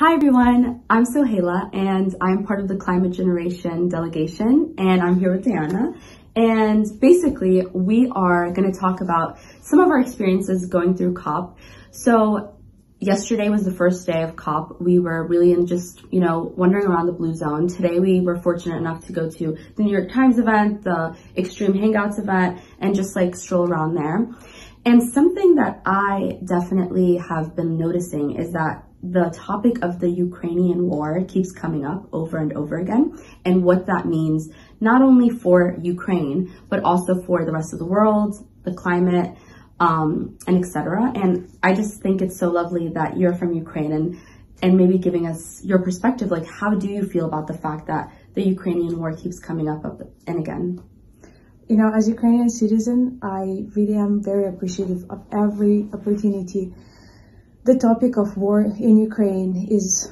Hi everyone, I'm Sohayla and I'm part of the Climate Generation delegation and I'm here with Diana. And basically we are going to talk about some of our experiences going through COP. So yesterday was the first day of COP. We were really in just, wandering around the Blue Zone. Today we were fortunate enough to go to the New York Times event, the Extreme Hangouts event, and just like stroll around there. And something that I definitely have been noticing is that the topic of the Ukrainian war keeps coming up over and over again, and what that means not only for Ukraine, but also for the rest of the world, the climate, and etc. And I just think it's so lovely that you're from Ukraine and maybe giving us your perspective. Like, how do you feel about the fact that the Ukrainian war keeps coming up and again? As a Ukrainian citizen, I really am very appreciative of every opportunity. The topic of war in Ukraine is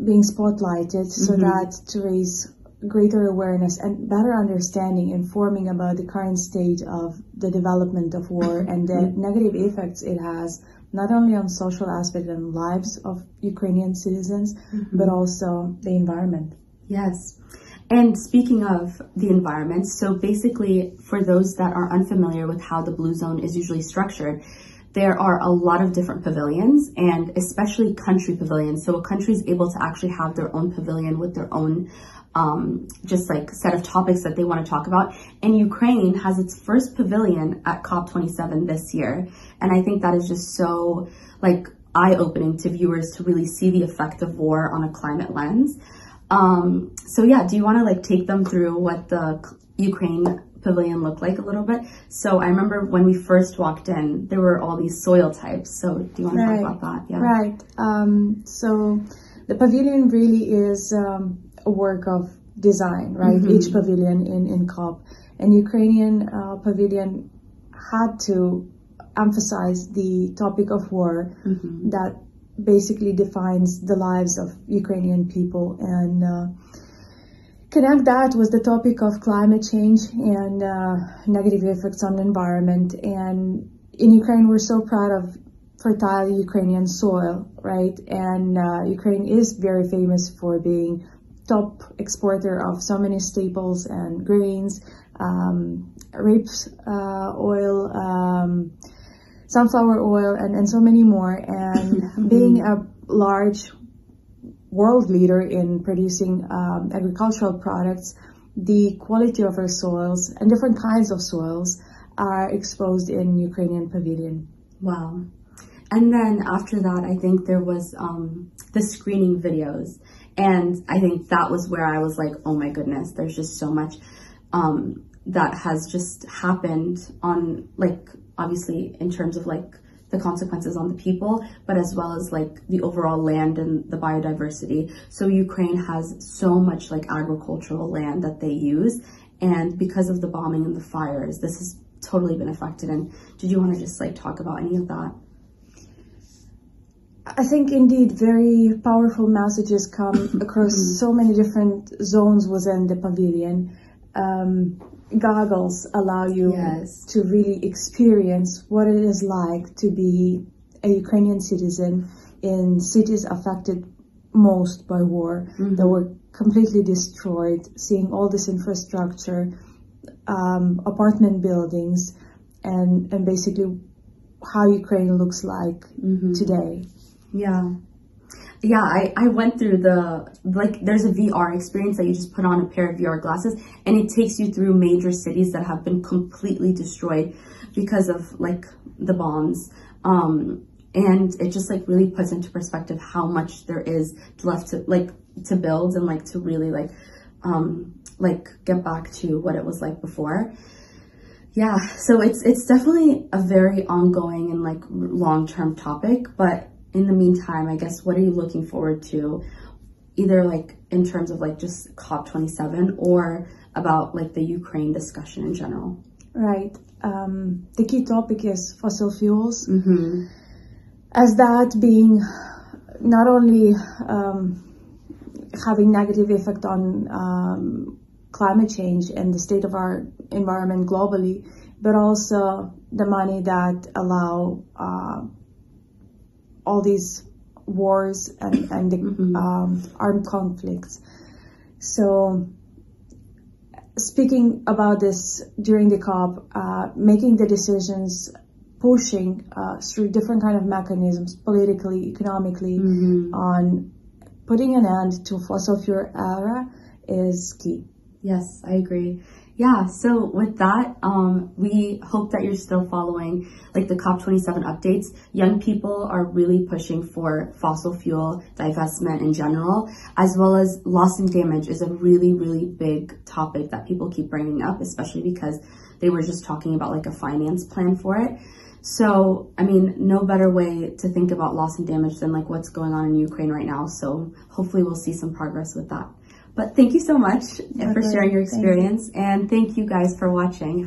being spotlighted so that to raise greater awareness and better understanding, informing about the current state of the development of war and the negative effects it has, not only on social aspect and lives of Ukrainian citizens, but also the environment. Yes. And speaking of the environment, so basically for those that are unfamiliar with how the Blue Zone is usually structured, there are a lot of different pavilions, and especially country pavilions. So a country is able to actually have their own pavilion with their own just like set of topics that they want to talk about. And Ukraine has its first pavilion at COP27 this year. And I think that is just so like eye-opening to viewers to really see the effect of war on a climate lens. So yeah, do you want to like take them through what the Ukraine pavilion looked like a little bit? So I remember when we first walked in, there were all these soil types. So do you want to talk about that? Yeah. Right. So the pavilion really is a work of design, right? Each pavilion in COP. And Ukrainian pavilion had to emphasize the topic of war that basically defines the lives of Ukrainian people, and connect that with the topic of climate change and negative effects on the environment. And in Ukraine, we're so proud of fertile Ukrainian soil, right? And Ukraine is very famous for being top exporter of so many staples and grains, rape oil, sunflower oil, and so many more. And being a large world leader in producing agricultural products, the quality of our soils and different kinds of soils are exposed in Ukrainian pavilion. Wow. And then after that, I think there was the screening videos. And I think that was where I was like, oh my goodness, there's just so much that has just happened on, like, obviously in terms of like the consequences on the people, but as well as like the overall land and the biodiversity. So Ukraine has so much like agricultural land that they use, and because of the bombing and the fires, this has totally been affected. And did you want to just like talk about any of that? I think indeed very powerful messages come across so many different zones within the pavilion. Goggles allow you to really experience what it is like to be a Ukrainian citizen in cities affected most by war, that were completely destroyed, seeing all this infrastructure, apartment buildings, and basically how Ukraine looks like today. Yeah, I went through there's a VR experience that you just put on a pair of VR glasses, and it takes you through major cities that have been completely destroyed because of like the bombs. And it just like really puts into perspective how much there is left to build and like to really like get back to what it was like before. Yeah, so it's definitely a very ongoing and like long-term topic, but in the meantime, I guess, what are you looking forward to, either like in terms of like just COP27 or about like the Ukraine discussion in general? Right. The key topic is fossil fuels, as that being not only having negative effect on climate change and the state of our environment globally, but also the money that allow all these wars and the armed conflicts. So speaking about this during the COP, making the decisions, pushing through different kind of mechanisms, politically, economically, on putting an end to fossil fuel era is key. Yes, I agree. Yeah, so with that, we hope that you're still following like the COP27 updates. Young people are really pushing for fossil fuel divestment in general, as well as loss and damage is a really, really big topic that people keep bringing up, especially because they were just talking about like a finance plan for it. So, I mean, no better way to think about loss and damage than like what's going on in Ukraine right now. So hopefully we'll see some progress with that. But thank you so much for sharing your experience, and thank you guys for watching.